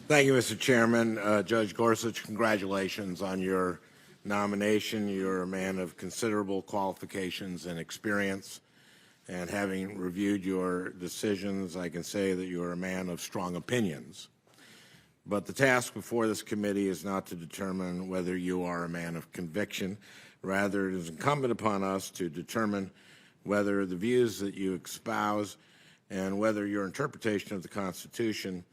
Thank you, Mr. Chairman. Judge Gorsuch, congratulations on your nomination. You're a man of considerable qualifications and experience. And having reviewed your decisions, I can say that you're a man of strong opinions. But the task before this committee is not to determine whether you are a man of conviction. Rather, it is incumbent upon us to determine whether the views that you espouse and whether your interpretation of the Constitution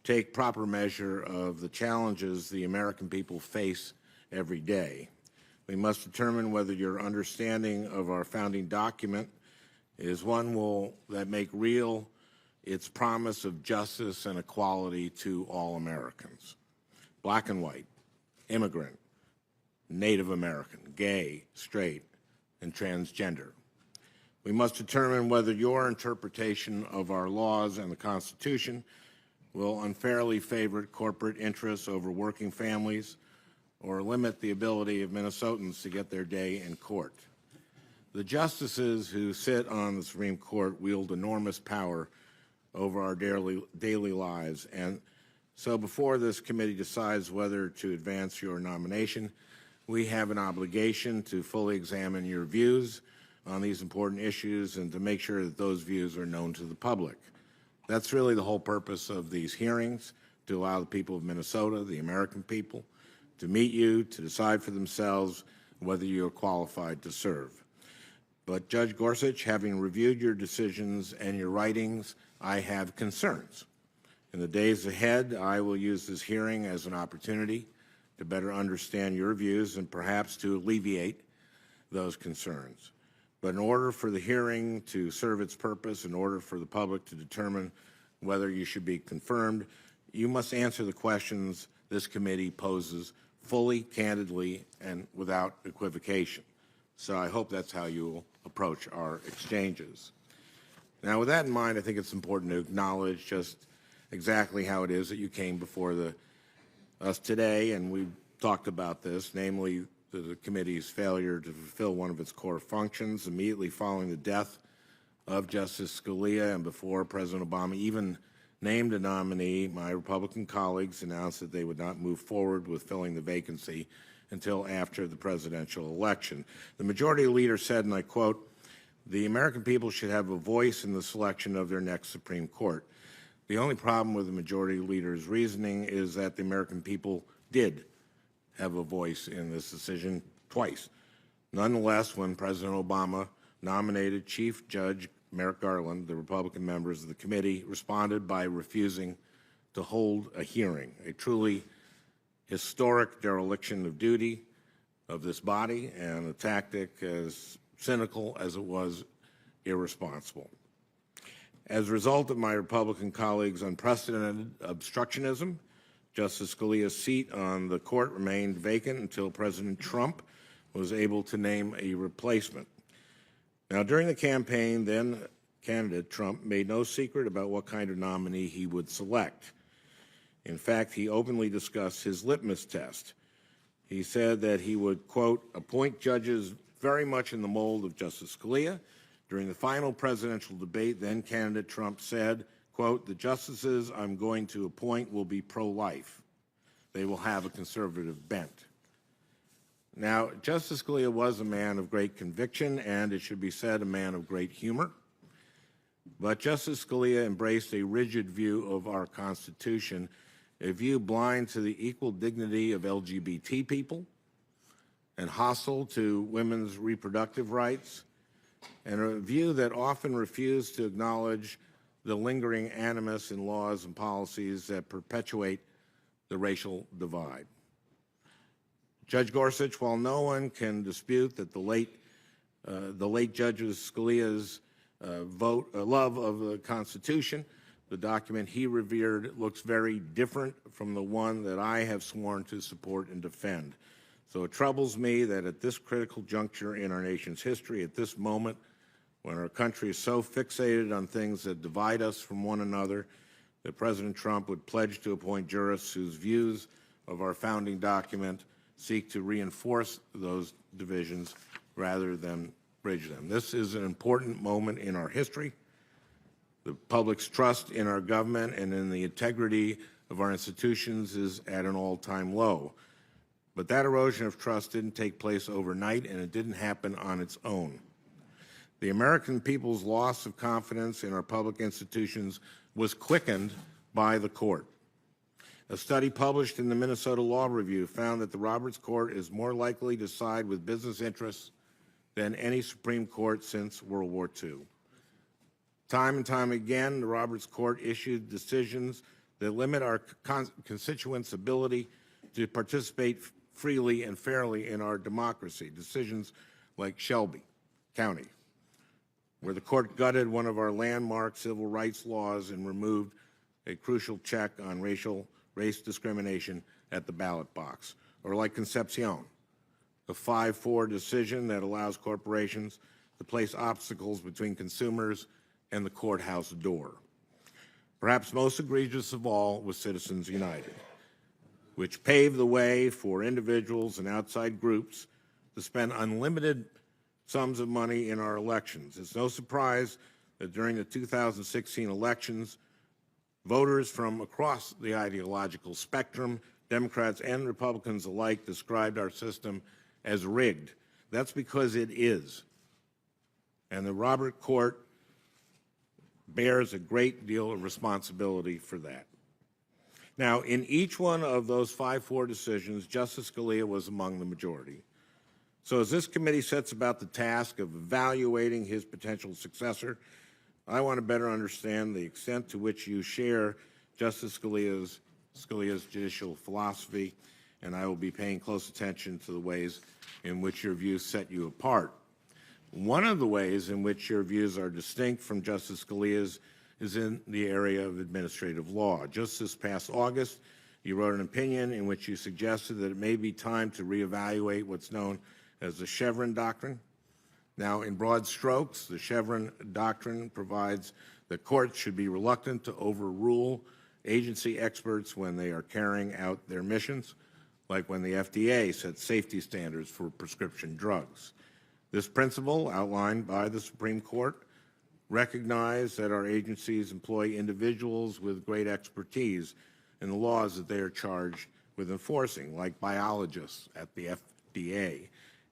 take proper measure of the challenges the American people face every day. We must determine whether your understanding of our founding document is one that make real its promise of justice and equality to all Americans, black and white, immigrant, Native American, gay, straight, and transgender. We must determine whether your interpretation of our laws and the Constitution will unfairly favor corporate interests over working families or limit the ability of Minnesotans to get their day in court. The justices who sit on the Supreme Court wield enormous power over our daily lives, and so before this committee decides whether to advance your nomination, we have an obligation to fully examine your views on these important issues and to make sure that those views are known to the public. That's really the whole purpose of these hearings, to allow the people of Minnesota, the American people, to meet you, to decide for themselves whether you are qualified to serve. But Judge Gorsuch, having reviewed your decisions and your writings, I have concerns. In the days ahead, I will use this hearing as an opportunity to better understand your views and perhaps to alleviate those concerns. But in order for the hearing to serve its purpose, in order for the public to determine whether you should be confirmed, you must answer the questions this committee poses fully, candidly, and without equivocation. So I hope that's how you will approach our exchanges. Now, with that in mind, I think it's important to acknowledge just exactly how it is that you came before us today, and we talked about this, namely the committee's failure to fulfill one of its core functions immediately following the death of Justice Scalia and before President Obama even named a nominee. My Republican colleagues announced that they would not move forward with filling the vacancy until after the presidential election. The majority leader said, and I quote, "The American people should have a voice in the selection of their next Supreme Court." The only problem with the majority leader's reasoning is that the American people did have a voice in this decision twice. Nonetheless, when President Obama nominated Chief Judge Merrick Garland, the Republican members of the committee responded by refusing to hold a hearing, a truly historic dereliction of duty of this body and a tactic as cynical as it was irresponsible. As a result of my Republican colleagues' unprecedented obstructionism, Justice Scalia's seat on the court remained vacant until President Trump was able to name a replacement. Now, during the campaign, then candidate Trump made no secret about what kind of nominee he would select. In fact, he openly discussed his litmus test. He said that he would, quote, appoint judges very much in the mold of Justice Scalia. During the final presidential debate, then candidate Trump said, quote, the justices I'm going to appoint will be pro-life. They will have a conservative bent. Now, Justice Scalia was a man of great conviction and, it should be said, a man of great humor. But Justice Scalia embraced a rigid view of our Constitution, a view blind to the equal dignity of LGBT people and hostile to women's reproductive rights, and a view that often refused to acknowledge the lingering animus in laws and policies that perpetuate the racial divide. Judge Gorsuch, while no one can dispute that the late Judge Scalia's love of the Constitution, the document he revered looks very different from the one that I have sworn to support and defend. So it troubles me that at this critical juncture in our nation's history, at this moment, when our country is so fixated on things that divide us from one another, that President Trump would pledge to appoint jurists whose views of our founding document seek to reinforce those divisions rather than bridge them. This is an important moment in our history. The public's trust in our government and in the integrity of our institutions is at an all-time low. But that erosion of trust didn't take place overnight, and it didn't happen on its own. The American people's loss of confidence in our public institutions was quickened by the court. A study published in the Minnesota Law Review found that the Roberts Court is more likely to side with business interests than any Supreme Court since World War II. Time and time again, the Roberts Court issued decisions that limit our constituents' ability to participate freely and fairly in our democracy. Decisions like Shelby County, where the court gutted one of our landmark civil rights laws and removed a crucial check on race discrimination at the ballot box. Or like Concepcion, a 5-4 decision that allows corporations to place obstacles between consumers and the courthouse door. Perhaps most egregious of all was Citizens United, which paved the way for individuals and outside groups to spend unlimited sums of money in our elections. It's no surprise that during the 2016 elections, voters from across the ideological spectrum, Democrats and Republicans alike, described our system as rigged. That's because it is. And the Roberts Court bears a great deal of responsibility for that. Now, in each one of those 5-4 decisions, Justice Scalia was among the majority. So as this committee sets about the task of evaluating his potential successor, I want to better understand the extent to which you share Justice Scalia's judicial philosophy, and I will be paying close attention to the ways in which your views set you apart. One of the ways in which your views are distinct from Justice Scalia's is in the area of administrative law. Just this past August, you wrote an opinion in which you suggested that it may be time to reevaluate what's known as the Chevron doctrine. Now, in broad strokes, the Chevron doctrine provides that courts should be reluctant to overrule agency experts when they are carrying out their missions, like when the FDA sets safety standards for prescription drugs. This principle, outlined by the Supreme Court, recognized that our agencies employ individuals with great expertise in the laws that they are charged with enforcing, like biologists at the FDA,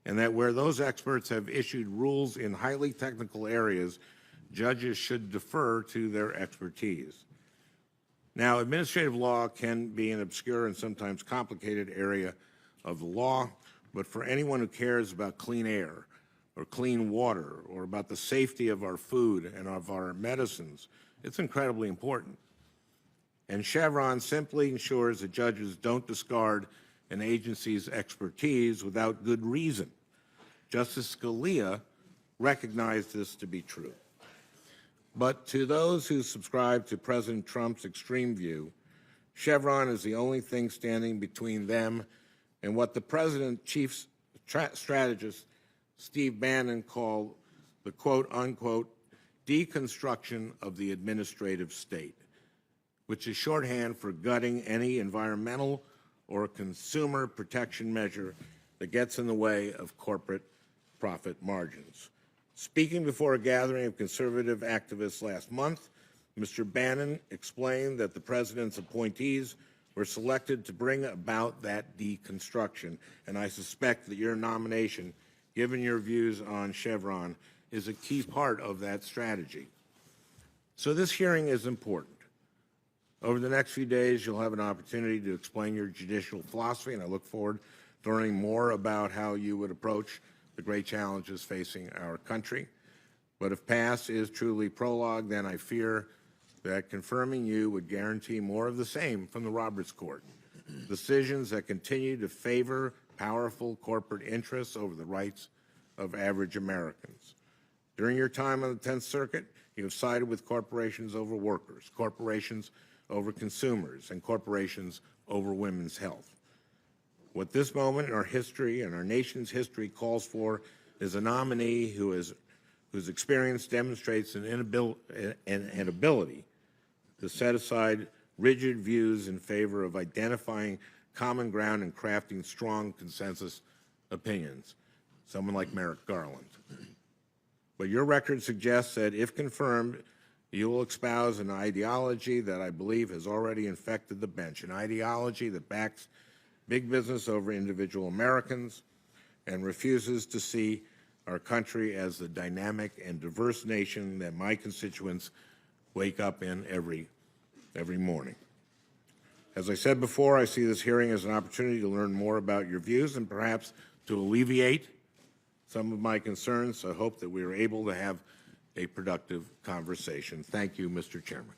and that where those experts have issued rules in highly technical areas, judges should defer to their expertise. Now, administrative law can be an obscure and sometimes complicated area of the law, but for anyone who cares about clean air or clean water or about the safety of our food and of our medicines, it's incredibly important. And Chevron simply ensures that judges don't discard an agency's expertise without good reason. Justice Scalia recognized this to be true. But to those who subscribe to President Trump's extreme view, Chevron is the only thing standing between them and what the President's chief strategist, Steve Bannon, called the quote-unquote deconstruction of the administrative state, which is shorthand for gutting any environmental or consumer protection measure that gets in the way of corporate profit margins. Speaking before a gathering of conservative activists last month, Mr. Bannon explained that the President's appointees were selected to bring about that deconstruction, and I suspect that your nomination, given your views on Chevron, is a key part of that strategy. So this hearing is important. Over the next few days, you'll have an opportunity to explain your judicial philosophy, and I look forward to learning more about how you would approach the great challenges facing our country. But if past is truly prologue, then I fear that confirming you would guarantee more of the same from the Roberts Court. Decisions that continue to favor powerful corporate interests over the rights of average Americans. During your time on the 10th Circuit, you have sided with corporations over workers, corporations over consumers, and corporations over women's health. What this moment in our history and our nation's history calls for is a nominee whose experience demonstrates an ability to set aside rigid views in favor of identifying common ground and crafting strong consensus opinions, someone like Merrick Garland. But your record suggests that if confirmed, You will espouse an ideology that I believe has already infected the bench, an ideology that backs big business over individual Americans and refuses to see our country as the dynamic and diverse nation that my constituents wake up in every morning. As I said before, I see this hearing as an opportunity to learn more about your views and perhaps to alleviate some of my concerns. I hope that we are able to have a productive conversation. Thank you, Mr. Chairman.